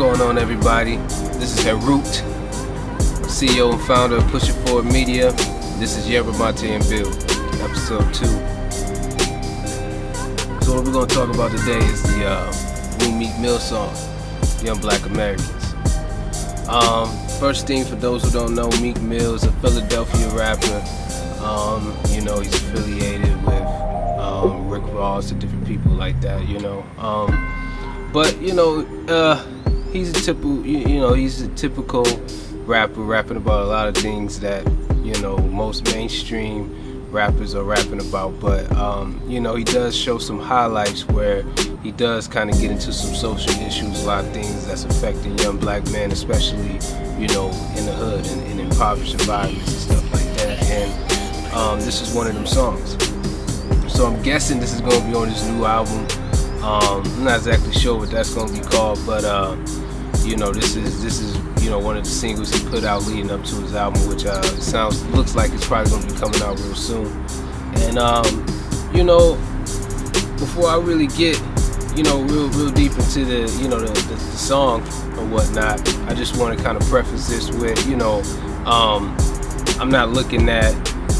going on, everybody? This is Harut, CEO and founder of Push It Forward Media. This is YM+B, Episode 2. So what we're going to talk about today is the new Meek Mill song, Young Black Americans. First thing, for those who don't know, Meek Mill is a Philadelphia rapper. He's affiliated with Rick Ross and different people like that, he's a typical rapper rapping about a lot of things that, most mainstream rappers are rapping about. But, he does show some highlights where he does kind of get into some social issues, a lot of things that's affecting young black men, especially, in the hood and impoverished environments and stuff like that. And this is one of them songs. So I'm guessing this is going to be on his new album. I'm not exactly sure what that's going to be called, but this is one of the singles he put out leading up to his album, which looks like it's probably going to be coming out real soon. And before I really get real deep into the song or whatnot, I just want to kind of preface this with I'm not looking at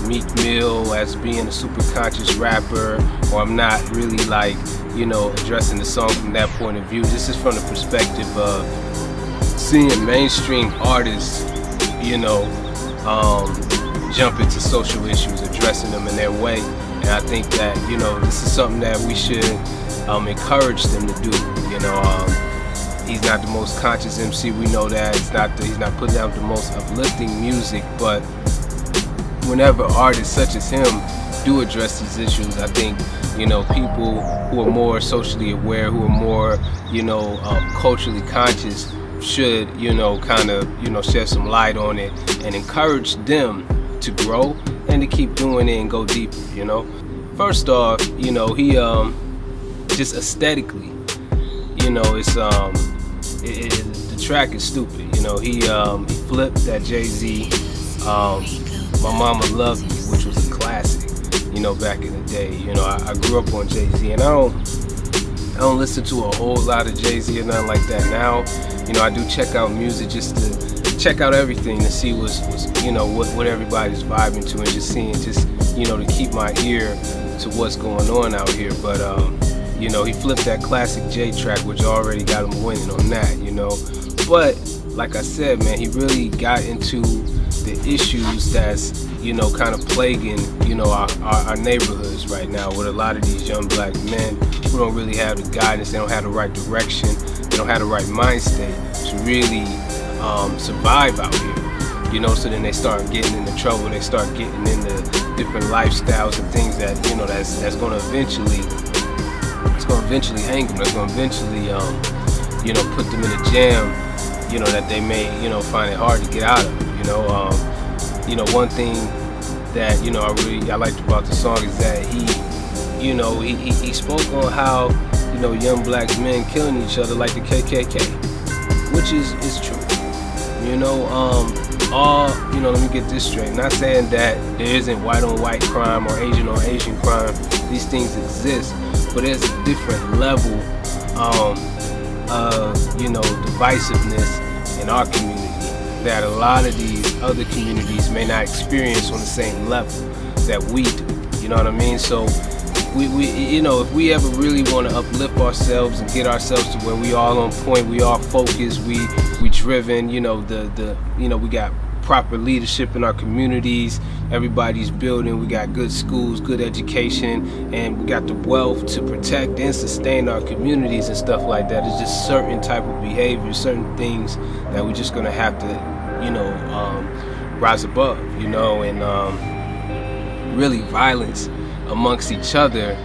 Meek Mill as being a super conscious rapper, or I'm not really addressing the song from that point of view. This is from the perspective of seeing mainstream artists, jump into social issues, addressing them in their way. And I think that, this is something that we should encourage them to do. He's not the most conscious MC, we know that. He's not putting out the most uplifting music, but whenever artists such as him do address these issues, I think, people who are more socially aware, who are more, culturally conscious should, shed some light on it and encourage them to grow and to keep doing it and go deeper, First off, he, just aesthetically, the track is stupid, he flipped that Jay-Z, My Mama Loved Me, which was a classic, back in the day. I grew up on Jay-Z, and I don't listen to a whole lot of Jay-Z or nothing like that now. I do check out music just to check out everything to see what everybody's vibing to, and to keep my ear to what's going on out here. But he flipped that classic J track, which already got him winning on that, But like I said, man, he really got into the issues that's kind of plaguing our neighborhoods right now, with a lot of these young black men who don't really have the guidance, they don't have the right direction, they don't have the right mind state to really survive out here. So then they start getting into trouble, they start getting into different lifestyles and things that that's going to eventually anger them, that's going to eventually put them in a jam that they may find it hard to get out of. One thing that I liked about the song is that he spoke on how young black men killing each other like the KKK, which is true. Let me get this straight. Not saying that there isn't white on white crime or Asian crime. These things exist, but there's a different level of divisiveness in our community that a lot of these other communities may not experience on the same level that we do. You know what I mean? So we if we ever really want to uplift ourselves and get ourselves to where we all on point, we all focused, we driven, we got proper leadership in our communities, everybody's building, we got good schools, good education, and we got the wealth to protect and sustain our communities and stuff like that. It's just certain type of behavior, certain things that we're just gonna have to rise above, and really violence amongst each other,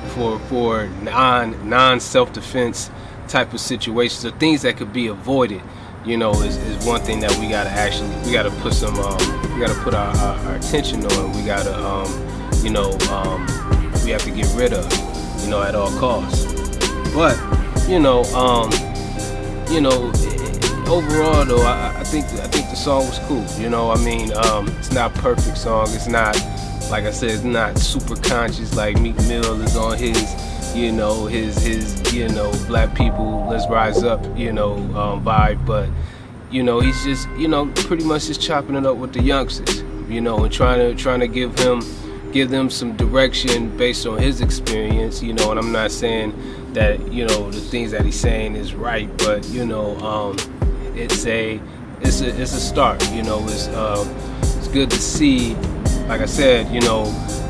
for non self-defense type of situations, or things that could be avoided, is one thing that we gotta put our attention on. We gotta we have to get rid of, at all costs. But overall though, I think the song was cool. It's not a perfect song. It's not, like I said, it's not super conscious like Meek Mill is on his you know, his you know, black people, let's rise up, you know, vibe. But, you know, he's just, you know, pretty much just chopping it up with the youngsters, you know, and trying to give them some direction based on his experience, you know. And I'm not saying that, you know, the things that he's saying is right, but, you know, it's a start, you know. It's good to see, like I said, you know,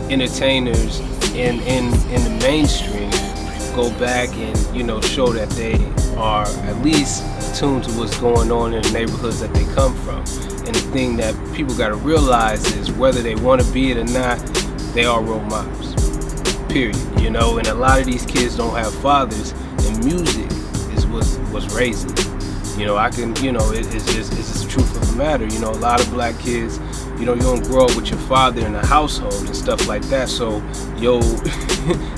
entertainers in the mainstream go back and, you know, show that they are at least attuned to what's going on in the neighborhoods that they come from. And the thing that people got to realize is, whether they want to be it or not, they are role models, period, you know. And a lot of these kids don't have fathers, and music is what's raising them. You know, I can, you know, it's just the truth of the matter. You know, a lot of black kids, you know, you don't grow up with your father in a household and stuff like that. So,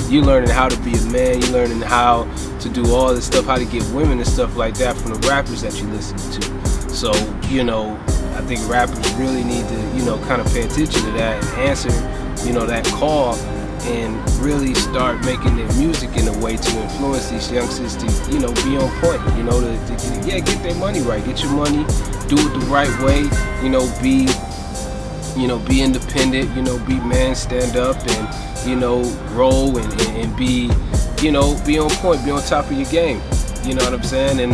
you learning how to be a man, you learning how to do all this stuff, how to get women and stuff like that from the rappers that you listen to. So, you know, I think rappers really need to, you know, kind of pay attention to that and answer, you know, that call, and really start making their music in a way to influence these youngsters to, you know, be on point, you know, to get their money right, get your money, do it the right way, you know, be independent, you know, be man, stand up, and, you know, roll and be, you know, be on point, be on top of your game, you know what I'm saying? And,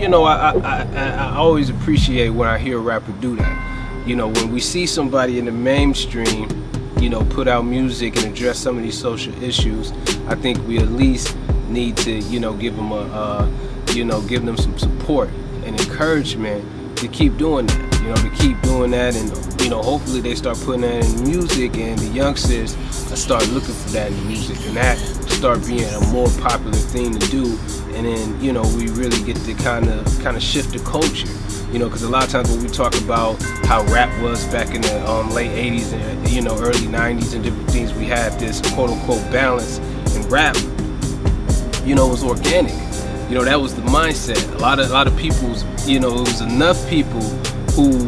you know, I always appreciate when I hear a rapper do that. You know, when we see somebody in the mainstream, you know, put out music and address some of these social issues, I think we at least need to, you know, give them give them some support and encouragement to keep doing that, you know, to keep doing that. And, you know, hopefully they start putting that in music, and the youngsters start looking for that in music, and that start being a more popular thing to do. And then, you know, we really get to kind of shift the culture. You know, because a lot of times when we talk about how rap was back in the late 80s and, you know, early 90s and different things, we had this quote-unquote balance in rap. You know, it was organic. You know, that was the mindset. A lot of people's, you know, it was enough people who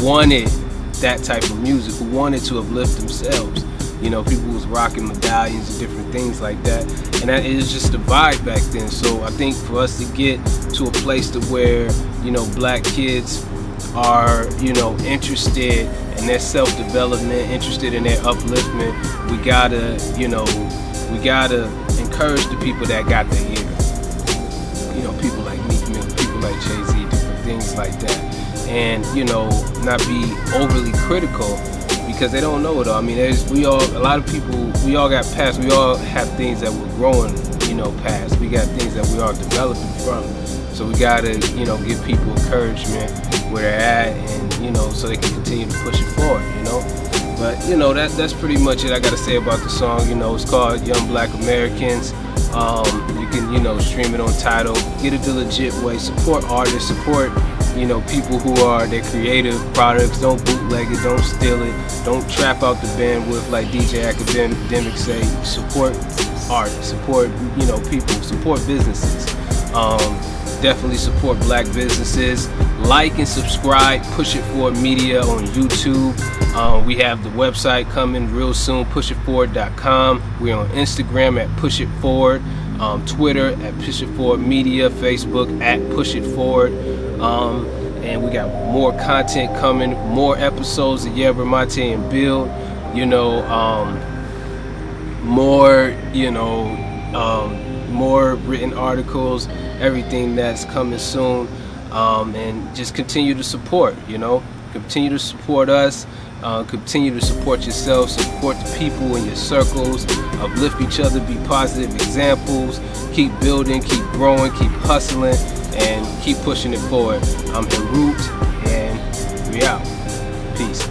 wanted that type of music, who wanted to uplift themselves. You know, people was rocking medallions and different things like that. And that is just the vibe back then. So I think for us to get to a place to where, you know, black kids are, you know, interested in their self-development, interested in their upliftment, we gotta encourage the people that got their ear. You know, people like Meek, people like Jay-Z, different things like that. And, you know, not be overly critical, because they don't know it all. I mean, we all got past, we all have things that we're growing, you know, past. We got things that we are developing from. So we gotta, you know, give people encouragement where they're at, and, you know, so they can continue to push it forward, you know. But, you know, that's pretty much it I gotta say about the song. You know, it's called Young Black Americans. You can, you know, stream it on Tidal. Get it the legit way. Support artists, support, you know, people who are their creative products. Don't bootleg it, don't steal it, don't trap out the bandwidth like DJ Academic say. Support artists, support, you know, people, support businesses. Definitely support black businesses. Like and subscribe Push It Forward Media on YouTube. We have the website coming real soon, pushitforward.com. We're on Instagram at Push It Forward, Twitter at Push It Forward Media, Facebook at Push It Forward. And we got more content coming, more episodes of Yerba Mate and Build, you know, more written articles, everything that's coming soon. And just continue to support, you know, continue to support us, continue to support yourself, support the people in your circles, uplift each other, be positive examples, keep building, keep growing, keep hustling, and keep pushing it forward. I'm Harut, and we out. Peace.